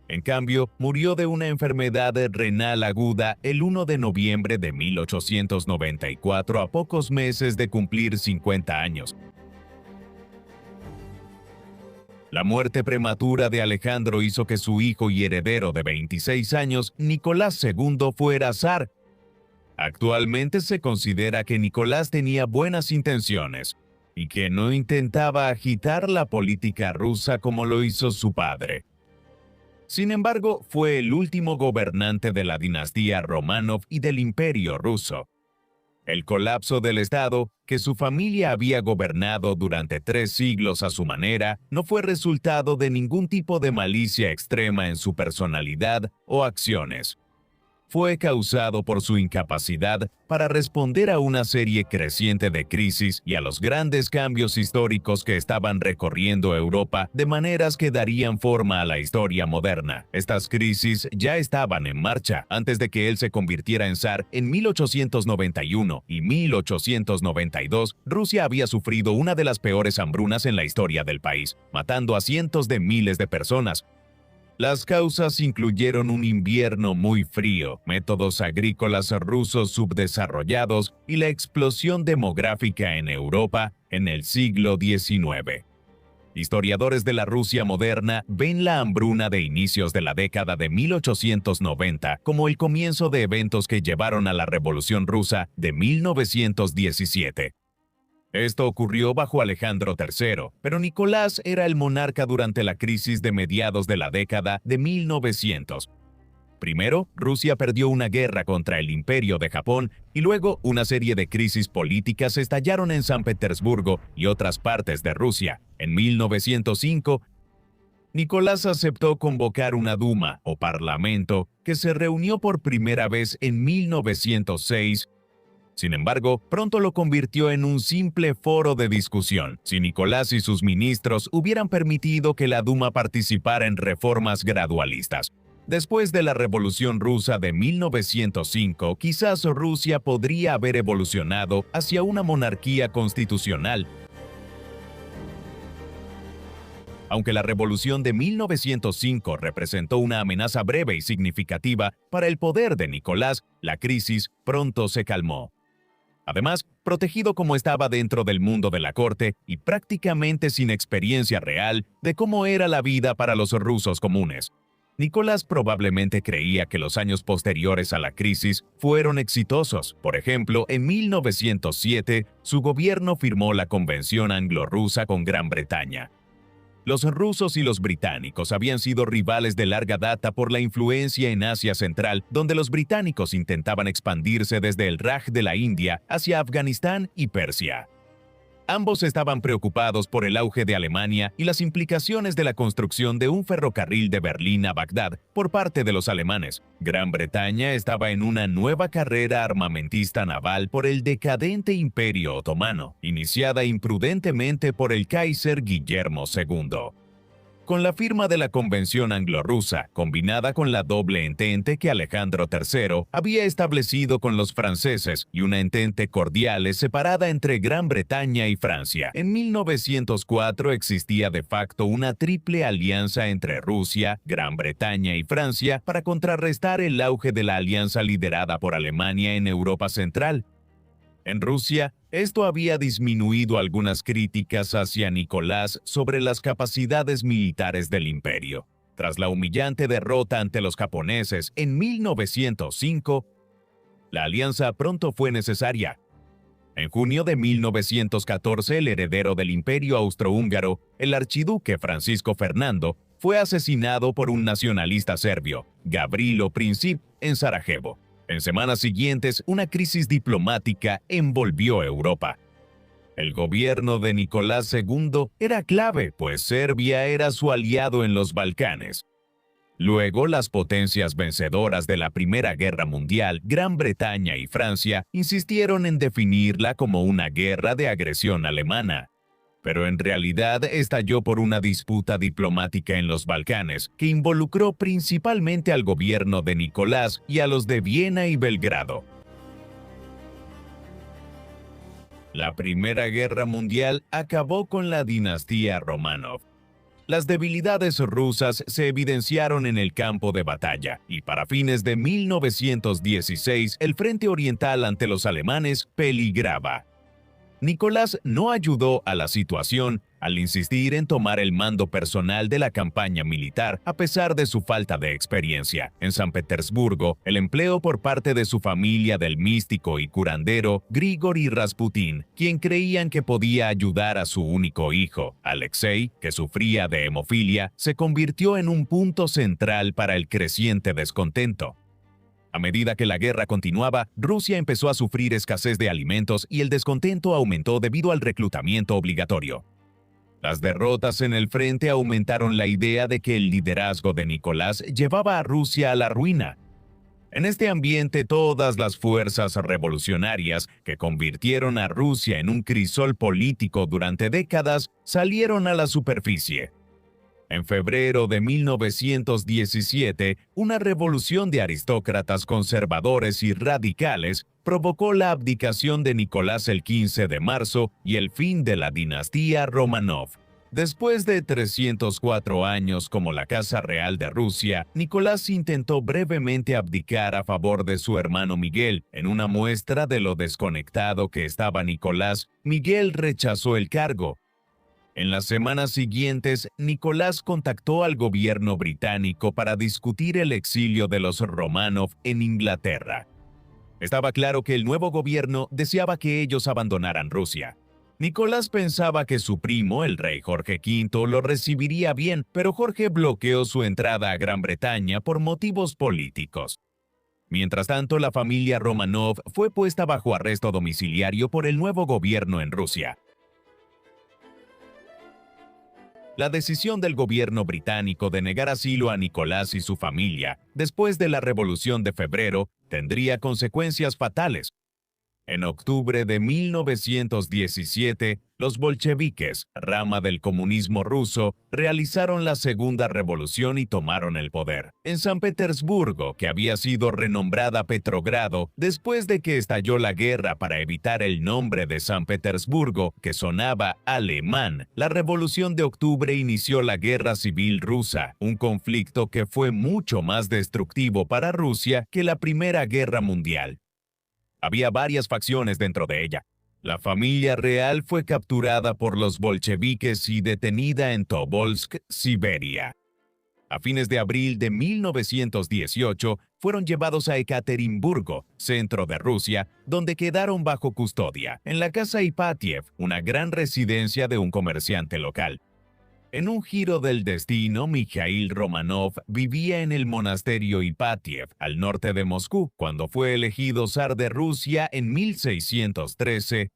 A: En cambio, murió de una enfermedad renal aguda el 1 de noviembre de 1894 a pocos meses de cumplir 50 años. La muerte prematura de Alejandro hizo que su hijo y heredero de 26 años, Nicolás II, fuera zar. Actualmente se considera que Nicolás tenía buenas intenciones y que no intentaba agitar la política rusa como lo hizo su padre. Sin embargo, fue el último gobernante de la dinastía Románov y del Imperio ruso. El colapso del Estado, que su familia había gobernado durante 3 siglos a su manera, no fue resultado de ningún tipo de malicia extrema en su personalidad o acciones. Fue causado por su incapacidad para responder a una serie creciente de crisis y a los grandes cambios históricos que estaban recorriendo Europa de maneras que darían forma a la historia moderna. Estas crisis ya estaban en marcha antes de que él se convirtiera en zar. En 1891 y 1892, Rusia había sufrido una de las peores hambrunas en la historia del país, matando a cientos de miles de personas. Las causas incluyeron un invierno muy frío, métodos agrícolas rusos subdesarrollados y la explosión demográfica en Europa en el siglo XIX. Historiadores de la Rusia moderna ven la hambruna de inicios de la década de 1890 como el comienzo de eventos que llevaron a la Revolución Rusa de 1917. Esto ocurrió bajo Alejandro III, pero Nicolás era el monarca durante la crisis de mediados de la década de 1900. Primero, Rusia perdió una guerra contra el Imperio de Japón y luego una serie de crisis políticas estallaron en San Petersburgo y otras partes de Rusia. En 1905, Nicolás aceptó convocar una Duma o Parlamento que se reunió por primera vez en 1906. Sin embargo, pronto lo convirtió en un simple foro de discusión. Si Nicolás y sus ministros hubieran permitido que la Duma participara en reformas gradualistas, Después de la Revolución Rusa de 1905, quizás Rusia podría haber evolucionado hacia una monarquía constitucional. Aunque la Revolución de 1905 representó una amenaza breve y significativa para el poder de Nicolás, la crisis pronto se calmó. Además, protegido como estaba dentro del mundo de la corte y prácticamente sin experiencia real de cómo era la vida para los rusos comunes, Nicolás probablemente creía que los años posteriores a la crisis fueron exitosos. Por ejemplo, en 1907, su gobierno firmó la Convención Anglo-Rusa con Gran Bretaña. Los rusos y los británicos habían sido rivales de larga data por la influencia en Asia Central, donde los británicos intentaban expandirse desde el Raj de la India hacia Afganistán y Persia. Ambos estaban preocupados por el auge de Alemania y las implicaciones de la construcción de un ferrocarril de Berlín a Bagdad por parte de los alemanes. Gran Bretaña estaba en una nueva carrera armamentista naval por el decadente Imperio Otomano, iniciada imprudentemente por el Kaiser Guillermo II. Con la firma de la Convención Anglo-Rusa, combinada con la doble entente que Alejandro III había establecido con los franceses y una entente cordial separada entre Gran Bretaña y Francia, en 1904 existía de facto una triple alianza entre Rusia, Gran Bretaña y Francia para contrarrestar el auge de la alianza liderada por Alemania en Europa Central. En Rusia, esto había disminuido algunas críticas hacia Nicolás sobre las capacidades militares del imperio. Tras la humillante derrota ante los japoneses en 1905, la alianza pronto fue necesaria. En junio de 1914, el heredero del imperio austrohúngaro, el archiduque Francisco Fernando, fue asesinado por un nacionalista serbio, Gavrilo Princip, en Sarajevo. En semanas siguientes, una crisis diplomática envolvió Europa. El gobierno de Nicolás II era clave, pues Serbia era su aliado en los Balcanes. Luego, las potencias vencedoras de la Primera Guerra Mundial, Gran Bretaña y Francia, insistieron en definirla como una guerra de agresión alemana. Pero en realidad estalló por una disputa diplomática en los Balcanes que involucró principalmente al gobierno de Nicolás y a los de Viena y Belgrado. La Primera Guerra Mundial acabó con la dinastía Románov. Las debilidades rusas se evidenciaron en el campo de batalla, y para fines de 1916 el frente oriental ante los alemanes peligraba. Nicolás no ayudó a la situación al insistir en tomar el mando personal de la campaña militar a pesar de su falta de experiencia. En San Petersburgo, el empleo por parte de su familia del místico y curandero Grigori Rasputin, quien creían que podía ayudar a su único hijo, Alexei, que sufría de hemofilia, se convirtió en un punto central para el creciente descontento. A medida que la guerra continuaba, Rusia empezó a sufrir escasez de alimentos y el descontento aumentó debido al reclutamiento obligatorio. Las derrotas en el frente aumentaron la idea de que el liderazgo de Nicolás llevaba a Rusia a la ruina. En este ambiente, todas las fuerzas revolucionarias que convirtieron a Rusia en un crisol político durante décadas salieron a la superficie. En febrero de 1917, una revolución de aristócratas conservadores y radicales provocó la abdicación de Nicolás el 15 de marzo y el fin de la dinastía Románov. Después de 304 años como la Casa Real de Rusia, Nicolás intentó brevemente abdicar a favor de su hermano Miguel. En una muestra de lo desconectado que estaba Nicolás, Miguel rechazó el cargo. En las semanas siguientes, Nicolás contactó al gobierno británico para discutir el exilio de los Románov en Inglaterra. Estaba claro que el nuevo gobierno deseaba que ellos abandonaran Rusia. Nicolás pensaba que su primo, el rey Jorge V, lo recibiría bien, pero Jorge bloqueó su entrada a Gran Bretaña por motivos políticos. Mientras tanto, la familia Románov fue puesta bajo arresto domiciliario por el nuevo gobierno en Rusia. La decisión del gobierno británico de negar asilo a Nicolás y su familia después de la Revolución de Febrero tendría consecuencias fatales. En octubre de 1917, los Los bolcheviques, rama del comunismo ruso, realizaron la segunda revolución y tomaron el poder. En San Petersburgo, que había sido renombrada Petrogrado, después de que estalló la guerra para evitar el nombre de San Petersburgo, que sonaba alemán, la Revolución de Octubre inició la Guerra Civil Rusa, un conflicto que fue mucho más destructivo para Rusia que la Primera Guerra Mundial. Había varias facciones dentro de ella. La familia real fue capturada por los bolcheviques y detenida en Tobolsk, Siberia. A fines de abril de 1918, fueron llevados a Ekaterimburgo, centro de Rusia, donde quedaron bajo custodia, en la casa Ipatiev, una gran residencia de un comerciante local. En un giro del destino, Mikhail Romanov vivía en el monasterio Ipatiev, al norte de Moscú, cuando fue elegido zar de Rusia en 1613.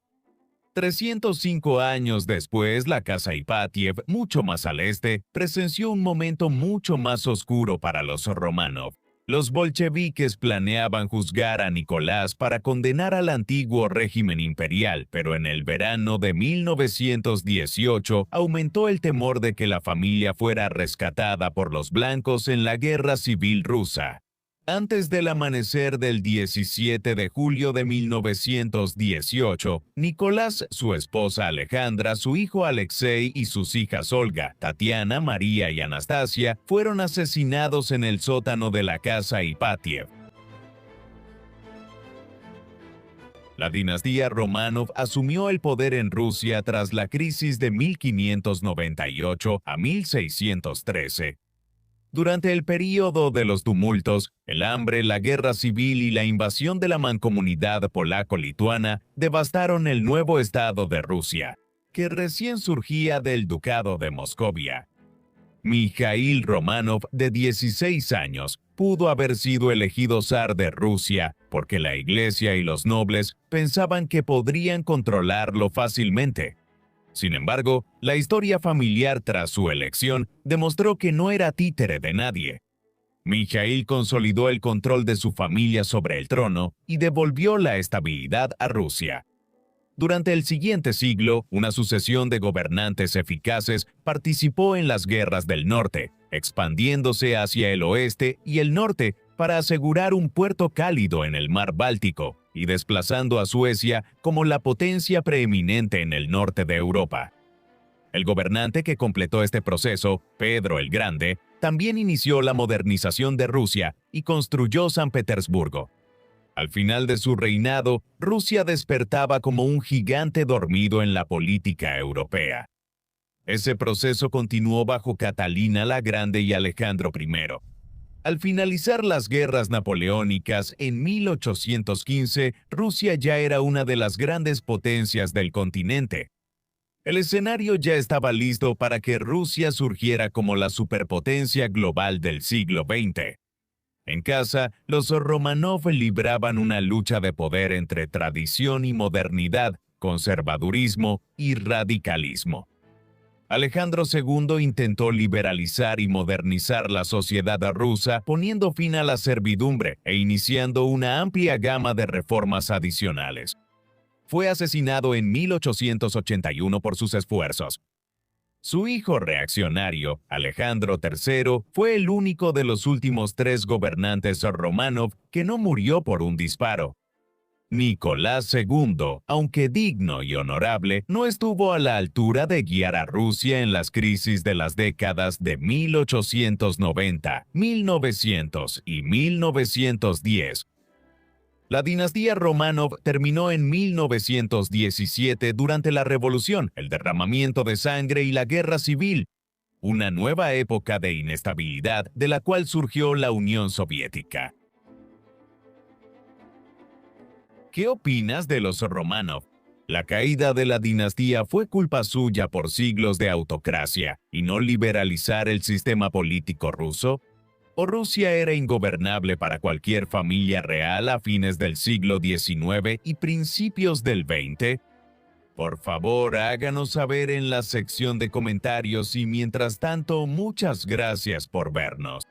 A: 305 años después, la casa Ipatiev, mucho más al este, presenció un momento mucho más oscuro para los Romanov. Los bolcheviques planeaban juzgar a Nicolás para condenar al antiguo régimen imperial, pero en el verano de 1918 aumentó el temor de que la familia fuera rescatada por los blancos en la Guerra Civil Rusa. Antes del amanecer del 17 de julio de 1918, Nicolás, su esposa Alejandra, su hijo Alexei y sus hijas Olga, Tatiana, María y Anastasia fueron asesinados en el sótano de la casa Ipatiev. La dinastía Romanov asumió el poder en Rusia tras la crisis de 1598 a 1613. Durante el período de los tumultos, el hambre, la guerra civil y la invasión de la mancomunidad polaco-lituana devastaron el nuevo estado de Rusia, que recién surgía del Ducado de Moscovia. Mikhail Romanov, de 16 años, pudo haber sido elegido zar de Rusia porque la iglesia y los nobles pensaban que podrían controlarlo fácilmente. Sin embargo, la historia familiar tras su elección demostró que no era títere de nadie. Mikhail consolidó el control de su familia sobre el trono y devolvió la estabilidad a Rusia. Durante el siguiente siglo, una sucesión de gobernantes eficaces participó en las guerras del norte, expandiéndose hacia el oeste y el norte para asegurar un puerto cálido en el mar Báltico y desplazando a Suecia como la potencia preeminente en el norte de Europa. El gobernante que completó este proceso, Pedro el Grande, también inició la modernización de Rusia y construyó San Petersburgo. Al final de su reinado, Rusia despertaba como un gigante dormido en la política europea. Ese proceso continuó bajo Catalina la Grande y Alejandro I. Al finalizar las guerras napoleónicas en 1815, Rusia ya era una de las grandes potencias del continente. El escenario ya estaba listo para que Rusia surgiera como la superpotencia global del siglo XX. En casa, los Romanov libraban una lucha de poder entre tradición y modernidad, conservadurismo y radicalismo. Alejandro II intentó liberalizar y modernizar la sociedad rusa, poniendo fin a la servidumbre e iniciando una amplia gama de reformas adicionales. Fue asesinado en 1881 por sus esfuerzos. Su hijo reaccionario, Alejandro III, fue el único de los últimos 3 gobernantes Romanov que no murió por un disparo. Nicolás II, aunque digno y honorable, no estuvo a la altura de guiar a Rusia en las crisis de las décadas de 1890, 1900 y 1910. La dinastía Romanov terminó en 1917 durante la Revolución, el derramamiento de sangre y la Guerra Civil, una nueva época de inestabilidad de la cual surgió la Unión Soviética. ¿Qué opinas de los Romanov? La caída de la dinastía fue culpa suya por siglos de autocracia y no liberalizar el sistema político ruso. ¿O Rusia era ingobernable para cualquier familia real a fines del siglo XIX y principios del XX? Por favor, háganos saber en la sección de comentarios y mientras tanto, muchas gracias por vernos.